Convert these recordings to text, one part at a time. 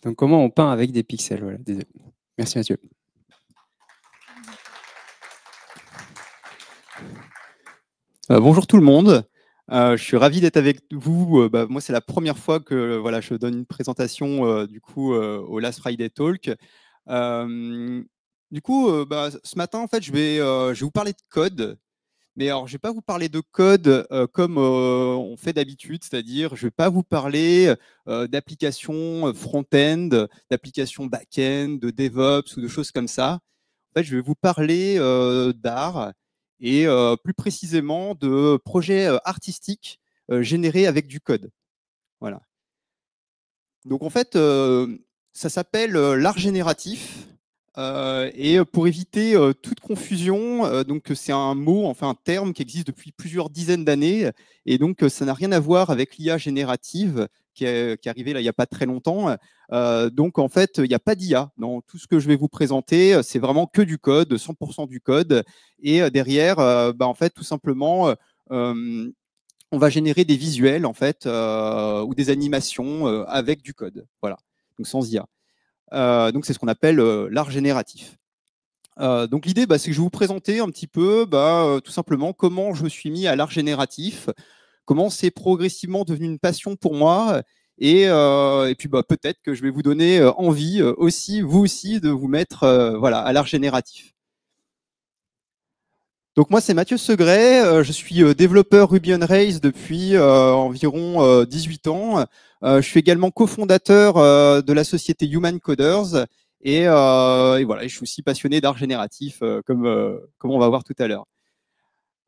Donc, comment on peint avec des pixels, voilà, désolé. Merci Mathieu. Bonjour tout le monde. Je suis ravi d'être avec vous. Moi, c'est la première fois que voilà, je donne une présentation au Last Friday Talk. Euh, Ce matin, en fait, je vais vous parler de code. Mais alors, je ne vais pas vous parler de code comme on fait d'habitude, c'est-à-dire je ne vais pas vous parler d'applications front-end, d'applications back-end, de DevOps ou de choses comme ça. En fait, je vais vous parler d'art et plus précisément de projets artistiques générés avec du code. Voilà. Donc en fait, ça s'appelle l'art génératif. Et pour éviter toute confusion, donc c'est un mot, enfin un terme qui existe depuis plusieurs dizaines d'années, et donc ça n'a rien à voir avec l'IA générative qui est arrivée là il n'y a pas très longtemps. Donc en fait, il n'y a pas d'IA dans tout ce que je vais vous présenter. C'est vraiment que du code, 100% du code. Et derrière, en fait, tout simplement, on va générer des visuels en fait ou des animations avec du code. Voilà, donc sans IA. Donc c'est ce qu'on appelle l'art génératif. Donc l'idée, c'est que je vais vous présenter un petit peu tout simplement comment je me suis mis à l'art génératif, comment c'est progressivement devenu une passion pour moi, et puis peut-être que je vais vous donner envie aussi, vous aussi, de vous mettre voilà, à l'art génératif. Donc moi c'est Mathieu Segret, je suis développeur Ruby on Rails depuis environ 18 ans. Je suis également cofondateur de la société Human Coders et voilà, je suis aussi passionné d'art génératif comme on va voir tout à l'heure.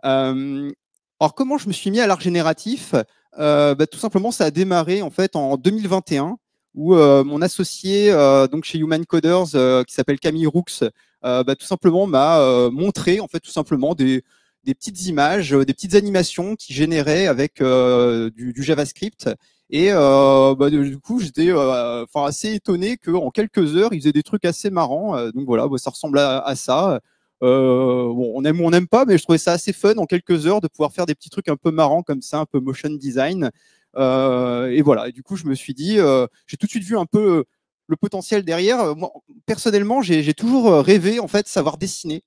Alors comment je me suis mis à l'art génératif? Tout simplement ça a démarré en fait en 2021 où mon associé donc chez Human Coders qui s'appelle Camille Roux tout simplement m'a montré en fait tout simplement des petites images, des petites animations qui généraient avec du JavaScript. Et du coup, j'étais assez étonné qu'en quelques heures, ils faisaient des trucs assez marrants. Donc voilà, ça ressemble à ça. On aime ou on n'aime pas, mais je trouvais ça assez fun en quelques heures de pouvoir faire des petits trucs un peu marrants comme ça, un peu motion design. Et voilà, et du coup, je me suis dit, j'ai tout de suite vu un peu le potentiel derrière. Moi, personnellement, j'ai toujours rêvé en fait de savoir dessiner,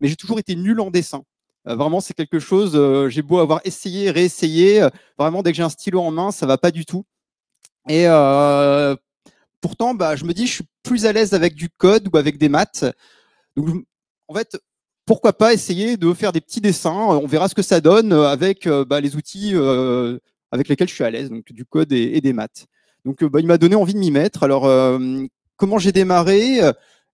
mais j'ai toujours été nul en dessin. Vraiment, c'est quelque chose, j'ai beau avoir essayé, réessayé, vraiment, dès que j'ai un stylo en main, ça va pas du tout. Et pourtant, je me dis, je suis plus à l'aise avec du code ou avec des maths. Donc, en fait, pourquoi pas essayer de faire des petits dessins. On verra ce que ça donne avec les outils avec lesquels je suis à l'aise, donc du code et des maths. Donc, il m'a donné envie de m'y mettre. Alors, comment j'ai démarré?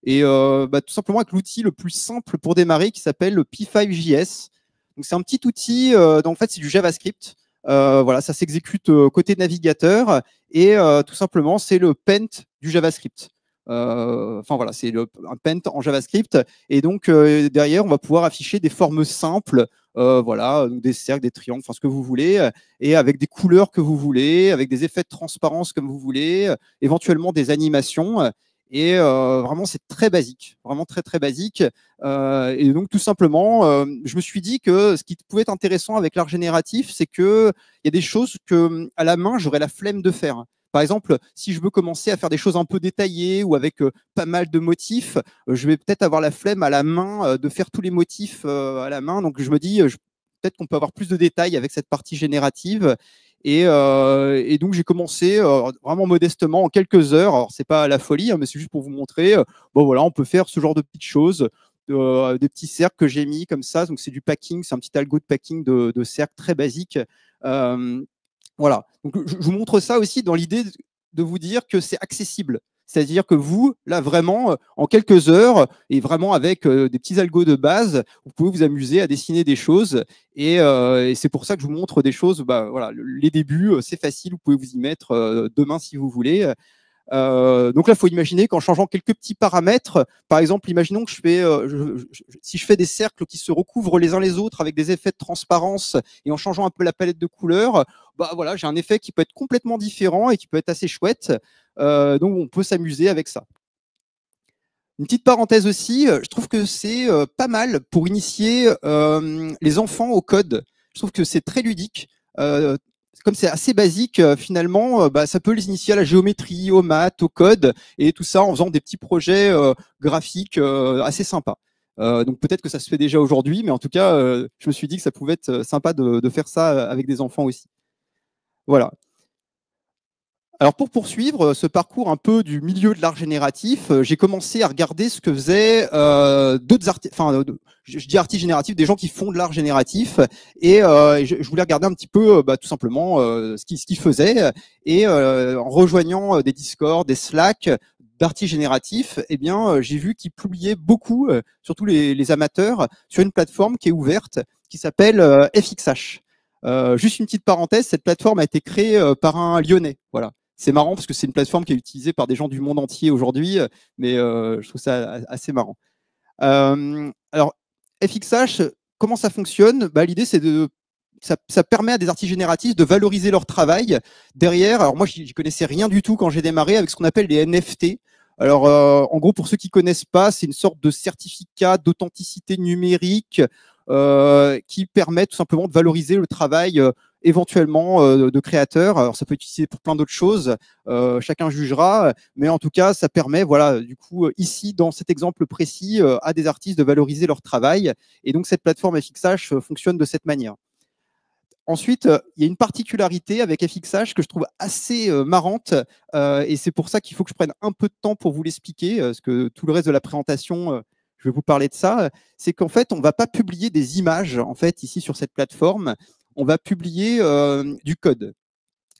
Tout simplement avec l'outil le plus simple pour démarrer qui s'appelle le P5JS. Donc, c'est un petit outil, en fait, c'est du JavaScript. Voilà, ça s'exécute côté navigateur et tout simplement, c'est le Paint du JavaScript. Voilà, c'est un Paint en JavaScript. Et donc, derrière, on va pouvoir afficher des formes simples, voilà, donc des cercles, des triangles, enfin ce que vous voulez, et avec des couleurs que vous voulez, avec des effets de transparence comme vous voulez, éventuellement des animations. Et vraiment, c'est très basique, vraiment très très basique. Et donc, tout simplement, je me suis dit que ce qui pouvait être intéressant avec l'art génératif, c'est qu'il y a des choses que, à la main, j'aurais la flemme de faire. Par exemple, si je veux commencer à faire des choses un peu détaillées ou avec pas mal de motifs, je vais peut-être avoir la flemme à la main de faire tous les motifs à la main. Donc, je me dis, peut-être qu'on peut avoir plus de détails avec cette partie générative. Et donc, j'ai commencé vraiment modestement en quelques heures. Alors, c'est pas la folie, hein, mais c'est juste pour vous montrer. Voilà, on peut faire ce genre de petites choses, des petits cercles que j'ai mis comme ça. Donc, c'est du packing, c'est un petit algo de packing de cercles très basique. Voilà. Donc, je vous montre ça aussi dans l'idée de vous dire que c'est accessible. C'est-à-dire que vous, là, vraiment, en quelques heures, et vraiment avec des petits algos de base, vous pouvez vous amuser à dessiner des choses. Et c'est pour ça que je vous montre des choses. Voilà, les débuts, c'est facile. Vous pouvez vous y mettre demain si vous voulez. Donc là, il faut imaginer qu'en changeant quelques petits paramètres, par exemple, imaginons que si je fais des cercles qui se recouvrent les uns les autres avec des effets de transparence et en changeant un peu la palette de couleurs, voilà, j'ai un effet qui peut être complètement différent et qui peut être assez chouette. Donc on peut s'amuser avec ça. Une petite parenthèse aussi, je trouve que c'est pas mal pour initier les enfants au code. Je trouve que c'est très ludique. comme c'est assez basique, finalement, ça peut les initier à la géométrie, aux maths, au code, et tout ça en faisant des petits projets graphiques assez sympas. Donc peut-être que ça se fait déjà aujourd'hui, mais en tout cas, je me suis dit que ça pouvait être sympa de faire ça avec des enfants aussi. Voilà. Alors pour poursuivre ce parcours un peu du milieu de l'art génératif, j'ai commencé à regarder ce que faisaient d'autres artistes, enfin je dis artistes génératifs, des gens qui font de l'art génératif, et je voulais regarder un petit peu tout simplement ce qu'ils faisaient, et en rejoignant des Discord, des Slack d'artistes génératifs, eh bien j'ai vu qu'ils publiaient beaucoup, surtout les amateurs, sur une plateforme qui est ouverte, qui s'appelle FXH. Juste une petite parenthèse, cette plateforme a été créée par un Lyonnais, voilà. C'est marrant parce que c'est une plateforme qui est utilisée par des gens du monde entier aujourd'hui, mais je trouve ça assez marrant. Alors, FXH, comment ça fonctionne? L'idée, c'est ça permet à des artistes génératifs de valoriser leur travail derrière. Alors moi, j'y connaissais rien du tout quand j'ai démarré avec ce qu'on appelle les NFT. Alors, en gros, pour ceux qui connaissent pas, c'est une sorte de certificat d'authenticité numérique qui permet tout simplement de valoriser le travail éventuellement de créateurs. Alors, ça peut être utilisé pour plein d'autres choses, chacun jugera, mais en tout cas, ça permet, voilà, du coup, ici, dans cet exemple précis, à des artistes de valoriser leur travail. Et donc, cette plateforme FXH fonctionne de cette manière. Ensuite, il y a une particularité avec FXH que je trouve assez marrante, et c'est pour ça qu'il faut que je prenne un peu de temps pour vous l'expliquer, parce que tout le reste de la présentation, je vais vous parler de ça. C'est qu'en fait, on ne va pas publier des images en fait ici sur cette plateforme. On va publier du code.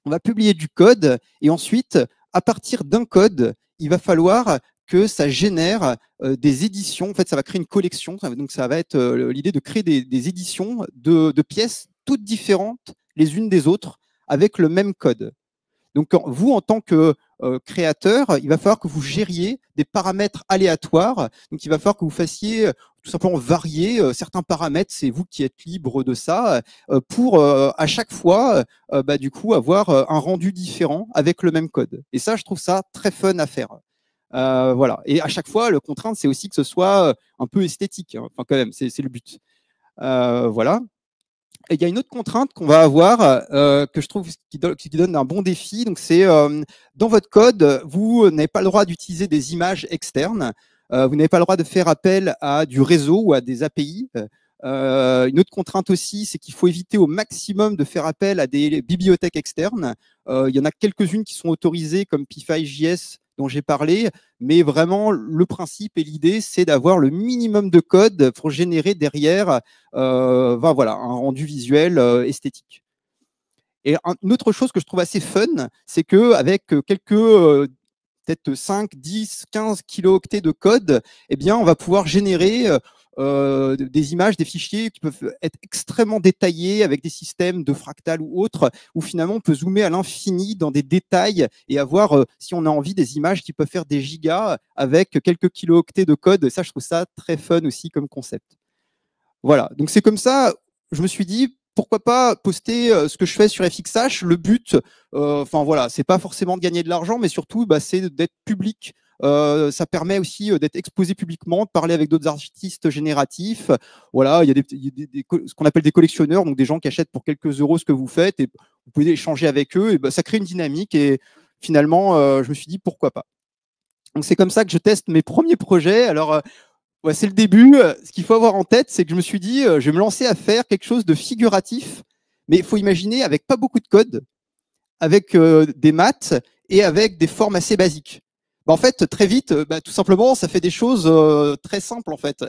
On va publier du code, et ensuite, à partir d'un code, il va falloir que ça génère des éditions. En fait, ça va créer une collection. Donc, ça va être l'idée de créer des éditions de pièces toutes différentes les unes des autres avec le même code. Donc, vous, en tant que créateur, il va falloir que vous gériez des paramètres aléatoires. Donc, il va falloir que vous fassiez tout simplement varier certains paramètres. C'est vous qui êtes libre de ça pour à chaque fois, du coup, avoir un rendu différent avec le même code. Et ça, je trouve ça très fun à faire. Voilà. Et à chaque fois, le contrainte, c'est aussi que ce soit un peu esthétique. Hein. Enfin, quand même, c'est le but. Voilà. Et il y a une autre contrainte qu'on va avoir que je trouve qui donne un bon défi. Donc, c'est dans votre code, vous n'avez pas le droit d'utiliser des images externes. Vous n'avez pas le droit de faire appel à du réseau ou à des API. Une autre contrainte aussi, c'est qu'il faut éviter au maximum de faire appel à des bibliothèques externes. Il y en a quelques-unes qui sont autorisées, comme P5.js dont j'ai parlé, mais vraiment le principe et l'idée, c'est d'avoir le minimum de code pour générer derrière voilà, un rendu visuel esthétique. Et une autre chose que je trouve assez fun, c'est qu'avec quelques peut-être 5, 10, 15 kilooctets de code, eh bien, on va pouvoir générer des images, des fichiers qui peuvent être extrêmement détaillés avec des systèmes de fractal ou autres, où finalement on peut zoomer à l'infini dans des détails et avoir, si on a envie, des images qui peuvent faire des gigas avec quelques kilooctets de code. Et ça, je trouve ça très fun aussi comme concept. Voilà, donc c'est comme ça, je me suis dit, pourquoi pas poster ce que je fais sur FXH. Le but, enfin voilà, c'est pas forcément de gagner de l'argent, mais surtout, c'est d'être public. Ça permet aussi d'être exposé publiquement, de parler avec d'autres artistes génératifs. Voilà, il y a ce qu'on appelle des collectionneurs, donc des gens qui achètent pour quelques euros ce que vous faites, et vous pouvez échanger avec eux, et ça crée une dynamique, et finalement, je me suis dit, pourquoi pas. Donc c'est comme ça que je teste mes premiers projets. Alors, ouais, c'est le début. Ce qu'il faut avoir en tête, c'est que je me suis dit, je vais me lancer à faire quelque chose de figuratif, mais il faut imaginer avec pas beaucoup de code, avec des maths et avec des formes assez basiques. En fait, très vite, tout simplement, ça fait des choses très simples en fait.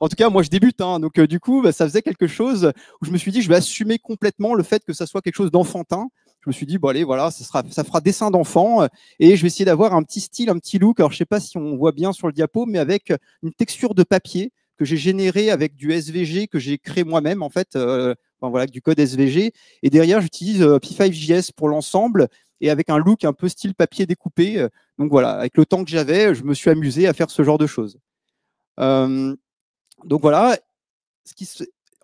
En tout cas, moi, je débute, hein, donc du coup, ça faisait quelque chose où je me suis dit, je vais assumer complètement le fait que ça soit quelque chose d'enfantin. Je me suis dit, bon allez, voilà, ça fera dessin d'enfant, et je vais essayer d'avoir un petit style, un petit look. Alors, je sais pas si on voit bien sur le diapo, mais avec une texture de papier que j'ai générée avec du SVG que j'ai créé moi-même en fait. Enfin, voilà, du code SVG. Et derrière, j'utilise P5.js pour l'ensemble, et avec un look un peu style papier découpé. Donc voilà, avec le temps que j'avais, je me suis amusé à faire ce genre de choses. Donc voilà.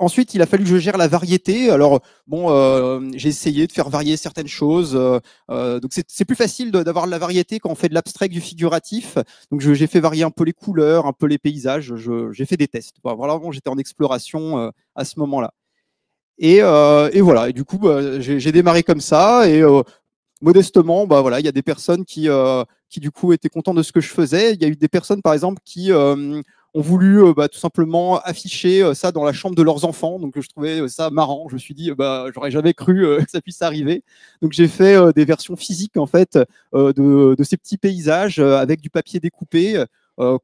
Ensuite, il a fallu que je gère la variété. Alors, bon, j'ai essayé de faire varier certaines choses. Donc, c'est plus facile d'avoir de la variété quand on fait de l'abstrait que du figuratif. Donc, j'ai fait varier un peu les couleurs, un peu les paysages. J'ai fait des tests. Voilà, vraiment, j'étais en exploration à ce moment-là. Et voilà. Et du coup, j'ai démarré comme ça. Et modestement, voilà, il y a des personnes qui du coup étaient contents de ce que je faisais. Il y a eu des personnes, par exemple, qui ont voulu tout simplement afficher ça dans la chambre de leurs enfants. Donc je trouvais ça marrant. Je me suis dit, j'aurais jamais cru que ça puisse arriver. Donc j'ai fait des versions physiques en fait de ces petits paysages avec du papier découpé.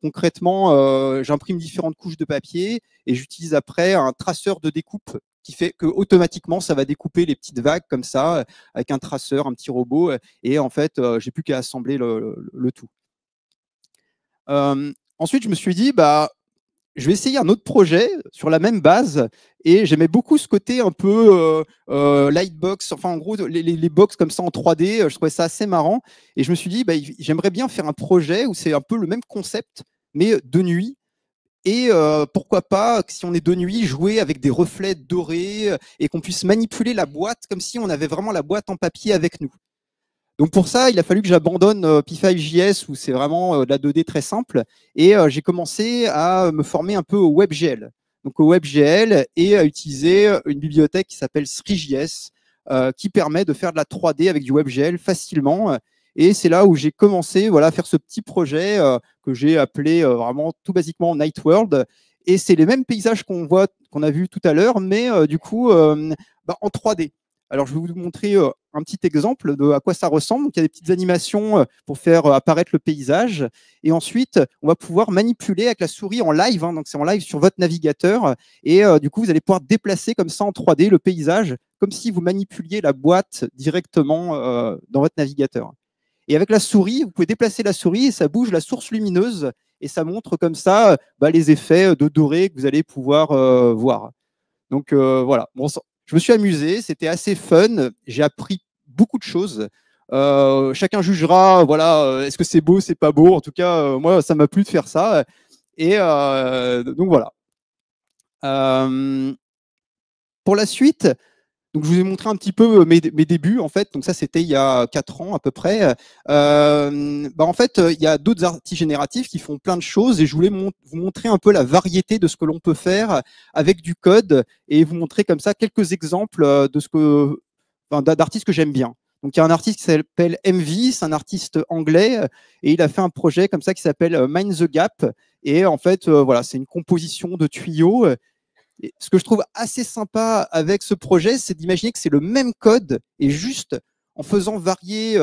Concrètement, j'imprime différentes couches de papier et j'utilise après un traceur de découpe qui fait que automatiquement ça va découper les petites vagues comme ça avec un traceur, un petit robot, et en fait, j'ai plus qu'à assembler le tout. Ensuite, je me suis dit, je vais essayer un autre projet sur la même base, et j'aimais beaucoup ce côté un peu lightbox, enfin en gros les box comme ça en 3D, je trouvais ça assez marrant, et je me suis dit, j'aimerais bien faire un projet où c'est un peu le même concept, mais de nuit. Et pourquoi pas, si on est de nuit, jouer avec des reflets dorés et qu'on puisse manipuler la boîte comme si on avait vraiment la boîte en papier avec nous. Donc pour ça, il a fallu que j'abandonne P5.js où c'est vraiment de la 2D très simple, et j'ai commencé à me former un peu au WebGL. Donc au WebGL, et à utiliser une bibliothèque qui s'appelle Three.js qui permet de faire de la 3D avec du WebGL facilement. Et c'est là où j'ai commencé, voilà, à faire ce petit projet que j'ai appelé vraiment tout basiquement Night World. Et c'est les mêmes paysages qu'on a vu tout à l'heure, mais du coup en 3D. Alors, je vais vous montrer un petit exemple de à quoi ça ressemble. Donc, il y a des petites animations pour faire apparaître le paysage. Et ensuite, on va pouvoir manipuler avec la souris en live. Donc, c'est en live sur votre navigateur. Et du coup, vous allez pouvoir déplacer comme ça en 3D le paysage, comme si vous manipuliez la boîte directement dans votre navigateur. Et avec la souris, vous pouvez déplacer la souris et ça bouge la source lumineuse. Et ça montre comme ça les effets de doré que vous allez pouvoir voir. Donc voilà, bon, je me suis amusé, c'était assez fun, j'ai appris beaucoup de choses. Chacun jugera, voilà, est-ce que c'est beau, c'est pas beau. En tout cas, moi, ça m'a plu de faire ça. Et donc voilà. Pour la suite, donc je vous ai montré un petit peu mes débuts en fait. Donc ça c'était il y a 4 ans à peu près. En fait, il y a d'autres artistes génératifs qui font plein de choses, et je voulais vous montrer un peu la variété de ce que l'on peut faire avec du code, et vous montrer comme ça quelques exemples de d'artistes que j'aime bien. Donc il y a un artiste qui s'appelle MV, c'est un artiste anglais, et il a fait un projet comme ça qui s'appelle Mind the Gap. Et en fait, voilà, c'est une composition de tuyaux. Et ce que je trouve assez sympa avec ce projet, c'est d'imaginer que c'est le même code, et juste en faisant varier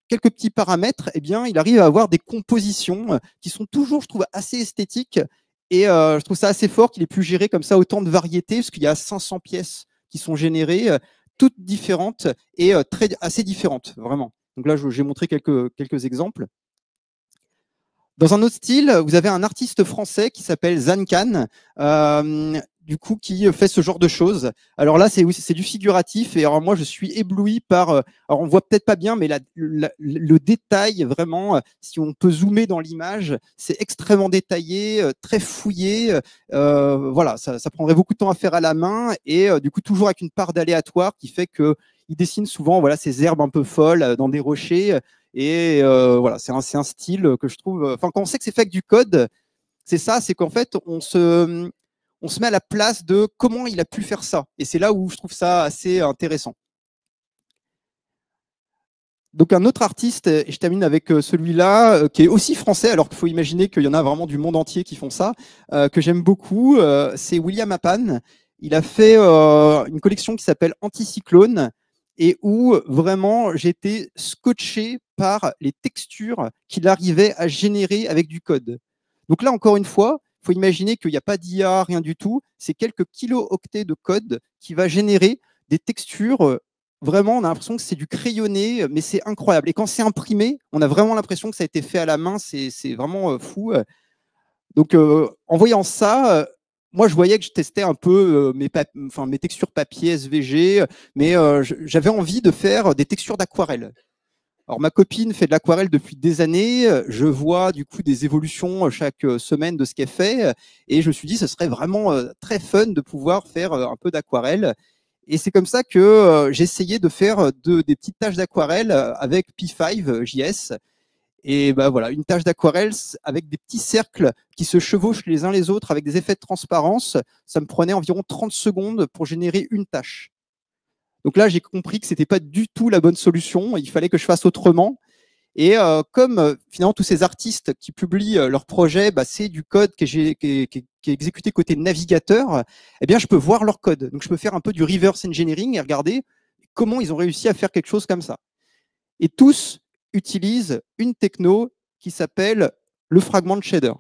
quelques petits paramètres, eh bien, il arrive à avoir des compositions qui sont toujours, je trouve, assez esthétiques. Et je trouve ça assez fort qu'il ait pu gérer comme ça autant de variétés, parce qu'il y a 500 pièces qui sont générées, toutes différentes et assez différentes, vraiment. Donc là, j'ai montré quelques exemples. Dans un autre style, vous avez un artiste français qui s'appelle Zancan, du coup, qui fait ce genre de choses. Alors là, c'est du figuratif, et alors moi, je suis ébloui par. Alors on voit peut-être pas bien, mais le détail, vraiment, si on peut zoomer dans l'image, c'est extrêmement détaillé, très fouillé. Voilà, ça prendrait beaucoup de temps à faire à la main, et du coup, toujours avec une part d'aléatoire qui fait que il dessine souvent, voilà, ces herbes un peu folles dans des rochers. Et voilà, c'est un style que je trouve. Enfin, quand on sait que c'est fait avec du code, c'est ça, c'est qu'en fait, on se met à la place de comment il a pu faire ça. Et c'est là où je trouve ça assez intéressant. Donc un autre artiste, et je termine avec celui-là, qui est aussi français, alors qu'il faut imaginer qu'il y en a vraiment du monde entier qui font ça, que j'aime beaucoup, c'est William Appan. Il a fait une collection qui s'appelle Anticyclone, et où vraiment j'étais scotché par les textures qu'il arrivait à générer avec du code. Donc là, encore une fois, il faut imaginer qu'il n'y a pas d'IA, rien du tout, c'est quelques kilo-octets de code qui va générer des textures. Vraiment, on a l'impression que c'est du crayonné, mais c'est incroyable. Et quand c'est imprimé, on a vraiment l'impression que ça a été fait à la main. C'est vraiment fou. Donc, en voyant ça, moi, je voyais que je testais un peu mes textures papier SVG, mais j'avais envie de faire des textures d'aquarelle. Alors, ma copine fait de l'aquarelle depuis des années. Je vois du coup des évolutions chaque semaine de ce qu'elle fait. Et je me suis dit, ce serait vraiment très fun de pouvoir faire un peu d'aquarelle. Et c'est comme ça que j'ai essayé de faire des petites tâches d'aquarelle avec P5.js. Et bah voilà, une tâche d'aquarelle avec des petits cercles qui se chevauchent les uns les autres avec des effets de transparence, ça me prenait environ 30 secondes pour générer une tâche. Donc là, j'ai compris que c'était pas du tout la bonne solution, il fallait que je fasse autrement. Et comme finalement tous ces artistes qui publient leurs projets, bah, c'est du code qui est exécuté côté navigateur, eh bien je peux voir leur code. Donc je peux faire un peu du reverse engineering et regarder comment ils ont réussi à faire quelque chose comme ça. Et tous utilisent une techno qui s'appelle le fragment shader.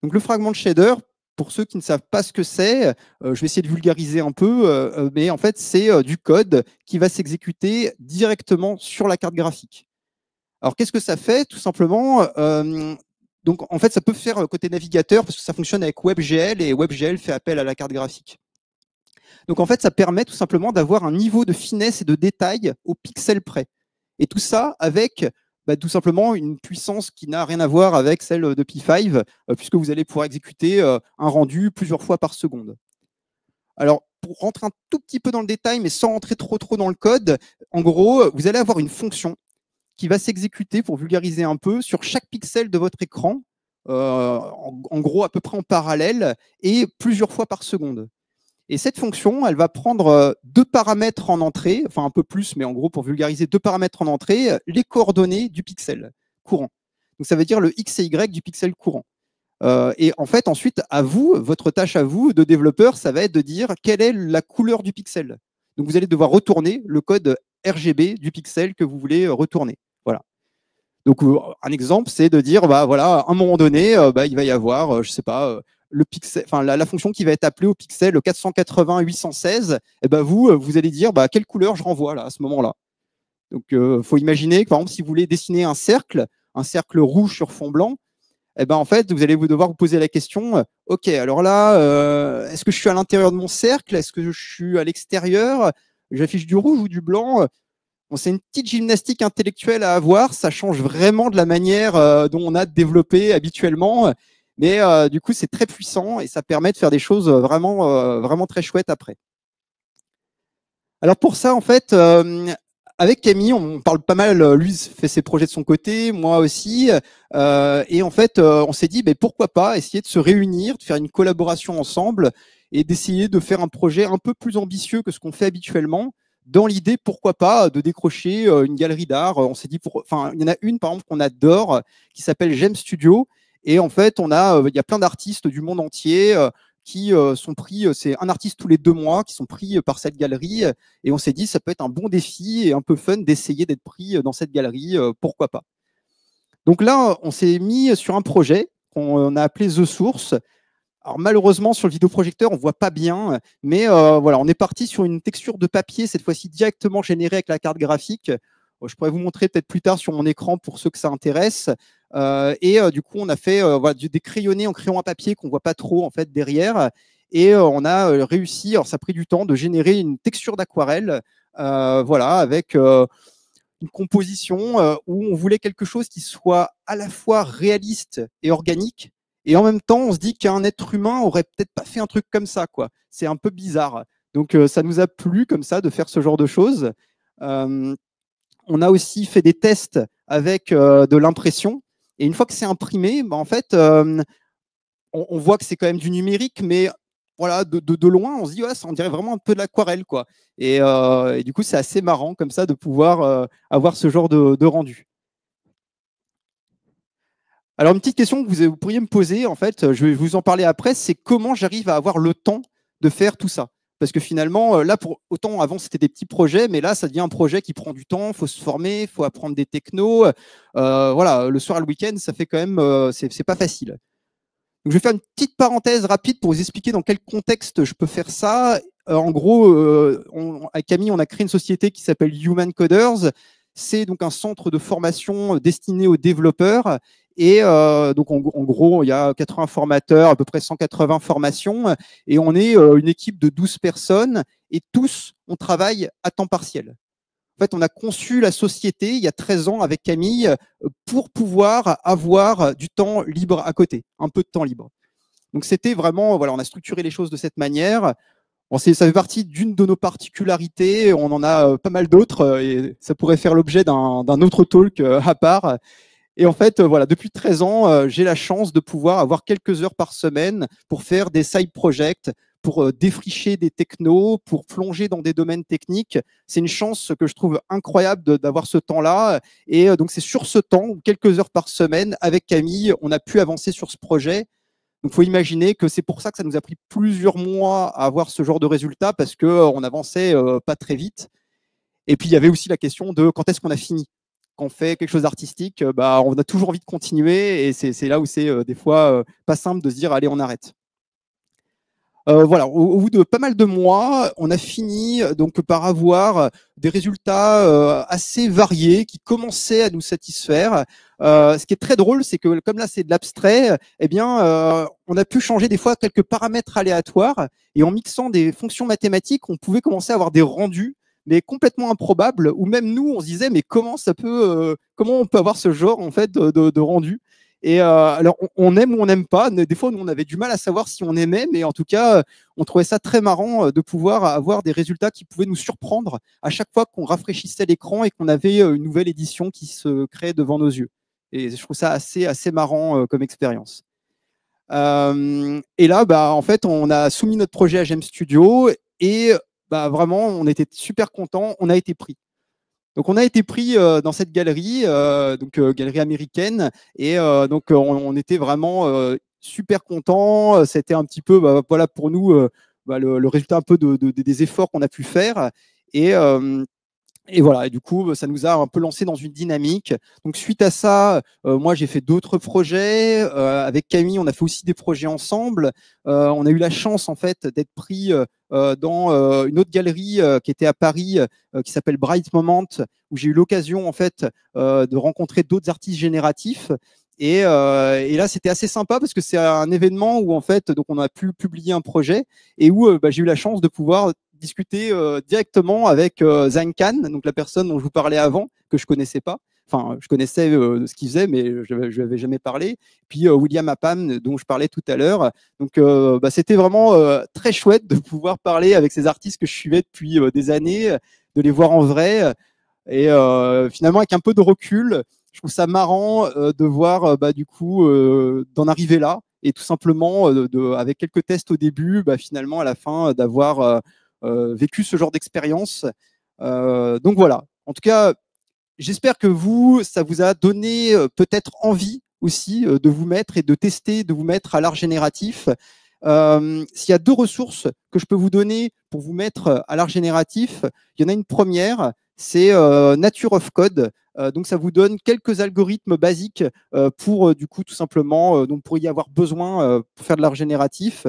Donc le fragment shader, pour ceux qui ne savent pas ce que c'est, je vais essayer de vulgariser un peu, mais en fait c'est du code qui va s'exécuter directement sur la carte graphique. Alors, qu'est-ce que ça fait? Tout simplement, donc en fait, ça peut faire côté navigateur parce que ça fonctionne avec WebGL et WebGL fait appel à la carte graphique. Donc en fait, ça permet tout simplement d'avoir un niveau de finesse et de détail au pixel près. Et tout ça avec bah, tout simplement une puissance qui n'a rien à voir avec celle de P5, puisque vous allez pouvoir exécuter un rendu plusieurs fois par seconde. Alors, pour rentrer un tout petit peu dans le détail, mais sans rentrer trop dans le code, en gros, vous allez avoir une fonction qui va s'exécuter, pour vulgariser un peu, sur chaque pixel de votre écran, en gros à peu près en parallèle, et plusieurs fois par seconde. Et cette fonction, elle va prendre deux paramètres en entrée, enfin un peu plus, mais en gros pour vulgariser, deux paramètres en entrée, les coordonnées du pixel courant. Donc ça veut dire le x et y du pixel courant. Et en fait, ensuite, à vous, votre tâche à vous, de développeur, ça va être de dire quelle est la couleur du pixel. Donc vous allez devoir retourner le code RGB du pixel que vous voulez retourner. Voilà. Donc un exemple, c'est de dire, bah voilà, à un moment donné, bah, il va y avoir, je sais pas, le pixel, enfin la fonction qui va être appelée au pixel 480 816. Et ben vous allez dire, bah quelle couleur je renvoie là à ce moment-là. Donc faut imaginer que par exemple, si vous voulez dessiner un cercle rouge sur fond blanc, et ben en fait, vous allez devoir vous poser la question, ok, alors là, est-ce que je suis à l'intérieur de mon cercle? Est-ce que je suis à l'extérieur? J'affiche du rouge ou du blanc? Bon, c'est une petite gymnastique intellectuelle à avoir, ça change vraiment de la manière dont on a développé habituellement, mais du coup c'est très puissant et ça permet de faire des choses vraiment très chouettes après. Alors pour ça, en fait, avec Camille, on parle pas mal, lui fait ses projets de son côté, moi aussi, et en fait on s'est dit pourquoi pas essayer de se réunir, de faire une collaboration ensemble et d'essayer de faire un projet un peu plus ambitieux que ce qu'on fait habituellement, dans l'idée, pourquoi pas, de décrocher une galerie d'art. On s'est dit, enfin, il y en a une, par exemple, qu'on adore, qui s'appelle Gem Studio. Et en fait, il y a plein d'artistes du monde entier qui sont pris, c'est un artiste tous les 2 mois, qui sont pris par cette galerie. Et on s'est dit, ça peut être un bon défi et un peu fun d'essayer d'être pris dans cette galerie, pourquoi pas. Donc là, on s'est mis sur un projet qu'on a appelé The Source. Alors malheureusement, sur le vidéoprojecteur, on ne voit pas bien, mais voilà, on est parti sur une texture de papier, cette fois-ci directement générée avec la carte graphique. Je pourrais vous montrer peut-être plus tard sur mon écran pour ceux que ça intéresse. Et du coup, on a fait voilà, des crayonnés en crayon à papier qu'on ne voit pas trop en fait derrière. Et on a réussi, alors ça a pris du temps, de générer une texture d'aquarelle, voilà, avec une composition où on voulait quelque chose qui soit à la fois réaliste et organique. Et en même temps, on se dit qu'un être humain aurait peut-être pas fait un truc comme ça, quoi. C'est un peu bizarre. Donc, ça nous a plu comme ça de faire ce genre de choses. On a aussi fait des tests avec de l'impression. Et une fois que c'est imprimé, en fait, on voit que c'est quand même du numérique, mais voilà, de loin, on se dit, ouais, ça on dirait vraiment un peu de l'aquarelle, quoi. Et du coup, c'est assez marrant comme ça de pouvoir avoir ce genre de rendu. Alors, une petite question que vous pourriez me poser, en fait, je vais vous en parler après, c'est comment j'arrive à avoir le temps de faire tout ça. Parce que finalement, là, autant avant, c'était des petits projets, mais là, ça devient un projet qui prend du temps, il faut se former, il faut apprendre des technos. Voilà, le soir et le week-end, ça fait quand même, c'est pas facile. Donc, je vais faire une petite parenthèse rapide pour vous expliquer dans quel contexte je peux faire ça. En gros, avec Camille, on a créé une société qui s'appelle Human Coders. C'est donc un centre de formation destiné aux développeurs. Et donc, en gros, il y a 80 formateurs, à peu près 180 formations. Et on est une équipe de 12 personnes. Et tous, on travaille à temps partiel. En fait, on a conçu la société il y a 13 ans avec Camille pour pouvoir avoir du temps libre à côté, un peu de temps libre. Donc, c'était vraiment, voilà, on a structuré les choses de cette manière. Bon, ça fait partie d'une de nos particularités. On en a pas mal d'autres et ça pourrait faire l'objet d'un autre talk à part. Et en fait, voilà, depuis 13 ans, j'ai la chance de pouvoir avoir quelques heures par semaine pour faire des side projects, pour défricher des technos, pour plonger dans des domaines techniques. C'est une chance que je trouve incroyable d'avoir ce temps-là. Et donc, c'est sur ce temps, quelques heures par semaine, avec Camille, on a pu avancer sur ce projet. Donc, il faut imaginer que c'est pour ça que ça nous a pris plusieurs mois à avoir ce genre de résultat, parce qu'on avançait pas très vite. Et puis, il y avait aussi la question de quand est-ce qu'on a fini. Quand on fait quelque chose d'artistique, bah, on a toujours envie de continuer. Et c'est là où c'est des fois pas simple de se dire, allez, on arrête. Voilà, au bout de pas mal de mois, on a fini donc par avoir des résultats assez variés qui commençaient à nous satisfaire. Ce qui est très drôle, c'est que comme là c'est de l'abstrait, eh bien, on a pu changer des fois quelques paramètres aléatoires et en mixant des fonctions mathématiques, on pouvait commencer à avoir des rendus mais complètement improbables. Ou même nous, on se disait mais comment on peut avoir ce genre en fait de rendu. Et alors, on aime ou on n'aime pas. Des fois, nous, on avait du mal à savoir si on aimait, mais en tout cas, on trouvait ça très marrant de pouvoir avoir des résultats qui pouvaient nous surprendre à chaque fois qu'on rafraîchissait l'écran et qu'on avait une nouvelle édition qui se créait devant nos yeux. Et je trouve ça assez marrant comme expérience. Et là, bah, en fait, on a soumis notre projet à Gem Studio et bah, vraiment, on était super contents. On a été pris. Donc, on a été pris dans cette galerie, galerie américaine, et donc on était vraiment super contents. C'était un petit peu, bah, voilà, pour nous, le résultat un peu des efforts qu'on a pu faire. Et, et voilà, et du coup, ça nous a un peu lancé dans une dynamique. Donc, suite à ça, moi, j'ai fait d'autres projets. Avec Camille, on a fait aussi des projets ensemble. On a eu la chance, en fait, d'être pris dans une autre galerie qui était à Paris, qui s'appelle Bright Moment, où j'ai eu l'occasion, en fait, de rencontrer d'autres artistes génératifs. Et là, c'était assez sympa parce que c'est un événement où, en fait, donc on a pu publier un projet et où bah, j'ai eu la chance de pouvoir discuter directement avec Zain Khan, donc la personne dont je vous parlais avant, que je connaissais pas. Enfin, je connaissais ce qu'il faisait, mais je ne lui avais jamais parlé. Puis William Appam, dont je parlais tout à l'heure. Donc, bah, c'était vraiment très chouette de pouvoir parler avec ces artistes que je suivais depuis des années, de les voir en vrai. Et finalement, avec un peu de recul, je trouve ça marrant de voir bah, du coup d'en arriver là. Et tout simplement, avec quelques tests au début, bah, finalement, à la fin, d'avoir vécu ce genre d'expérience. Donc voilà. En tout cas, j'espère que vous, ça vous a donné peut-être envie aussi de vous mettre et de tester, de vous mettre à l'art génératif. S'il y a deux ressources que je peux vous donner pour vous mettre à l'art génératif, il y en a une première, c'est Nature of Code. Donc ça vous donne quelques algorithmes basiques pour du coup tout simplement dont vous pourriez avoir besoin pour faire de l'art génératif.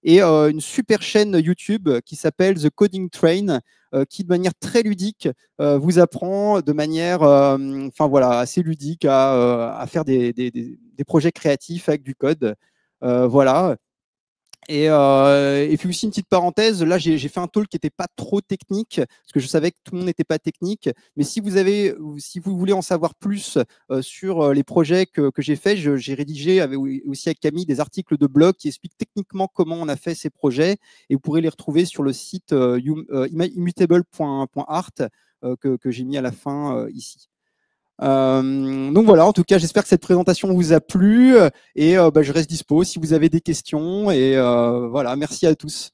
Et une super chaîne YouTube qui s'appelle The Coding Train, qui de manière très ludique vous apprend de manière enfin voilà, assez ludique à faire des projets créatifs avec du code. Voilà. Et puis aussi une petite parenthèse, là j'ai fait un talk qui n'était pas trop technique, parce que je savais que tout le monde n'était pas technique, mais si vous voulez en savoir plus sur les projets que j'ai faits, j'ai rédigé aussi avec Camille des articles de blog qui expliquent techniquement comment on a fait ces projets, et vous pourrez les retrouver sur le site immutable.art que j'ai mis à la fin ici. Donc voilà, en tout cas, j'espère que cette présentation vous a plu et bah, je reste dispo si vous avez des questions. Et voilà, merci à tous.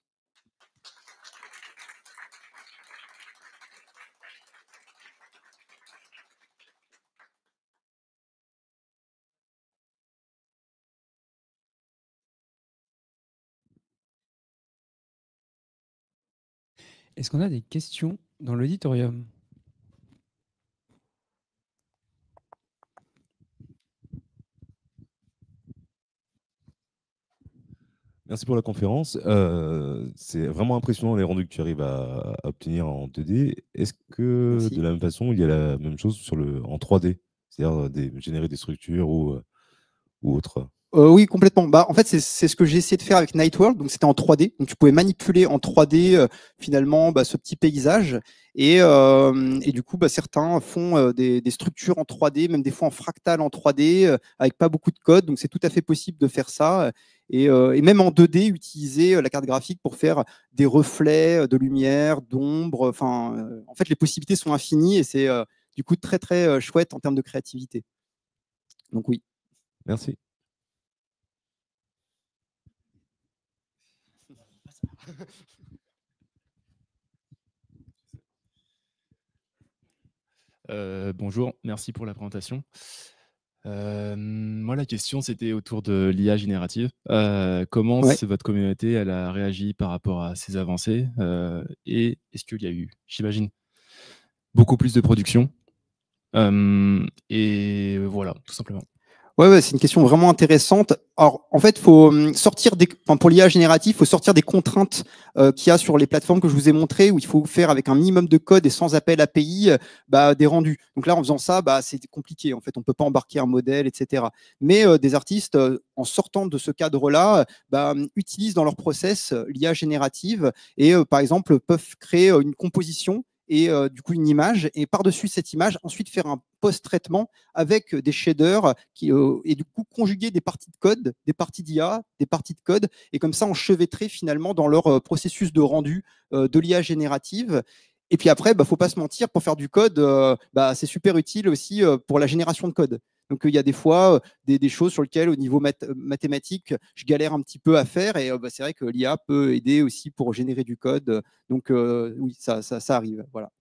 Est-ce qu'on a des questions dans l'auditorium? Merci pour la conférence. C'est vraiment impressionnant les rendus que tu arrives à obtenir en 2D. Est-ce que de Merci. la même façon, il y a la même chose en 3D, c'est-à-dire générer des structures ou autre? Oui, complètement. Bah, en fait, c'est ce que j'ai essayé de faire avec Night World. Donc, c'était en 3D. Donc, tu pouvais manipuler en 3D finalement bah, ce petit paysage. Et du coup, bah, certains font des structures en 3D, même des fois en fractal en 3D, avec pas beaucoup de code. Donc, c'est tout à fait possible de faire ça. Et même en 2D, utiliser la carte graphique pour faire des reflets de lumière, d'ombre. Enfin, en fait, les possibilités sont infinies et c'est du coup très, très chouette en termes de créativité. Donc oui. Merci. Bonjour, merci pour la présentation. Moi, la question, c'était autour de l'IA générative. Comment Ouais. votre communauté elle a réagi par rapport à ces avancées et est-ce qu'il y a eu, j'imagine, beaucoup plus de production et voilà, tout simplement. Ouais, c'est une question vraiment intéressante. Alors, en fait, faut sortir pour l'IA générative, il faut sortir des contraintes qu'il y a sur les plateformes que je vous ai montrées, où il faut faire avec un minimum de code et sans appel API des rendus. Donc là, en faisant ça, c'est compliqué. En fait, on peut pas embarquer un modèle, etc. Mais des artistes, en sortant de ce cadre-là, utilisent dans leur process l'IA générative et, par exemple, peuvent créer une composition et du coup une image, et par-dessus cette image, ensuite faire un post-traitement avec des shaders et du coup conjuguer des parties de code, des parties d'IA, des parties de code, et comme ça enchevêtrer finalement dans leur processus de rendu de l'IA générative. Et puis après, faut pas se mentir, pour faire du code, c'est super utile aussi pour la génération de code. Donc il y a des fois des choses sur lesquelles au niveau mathématique, je galère un petit peu à faire, et c'est vrai que l'IA peut aider aussi pour générer du code. Donc oui, ça arrive. Voilà.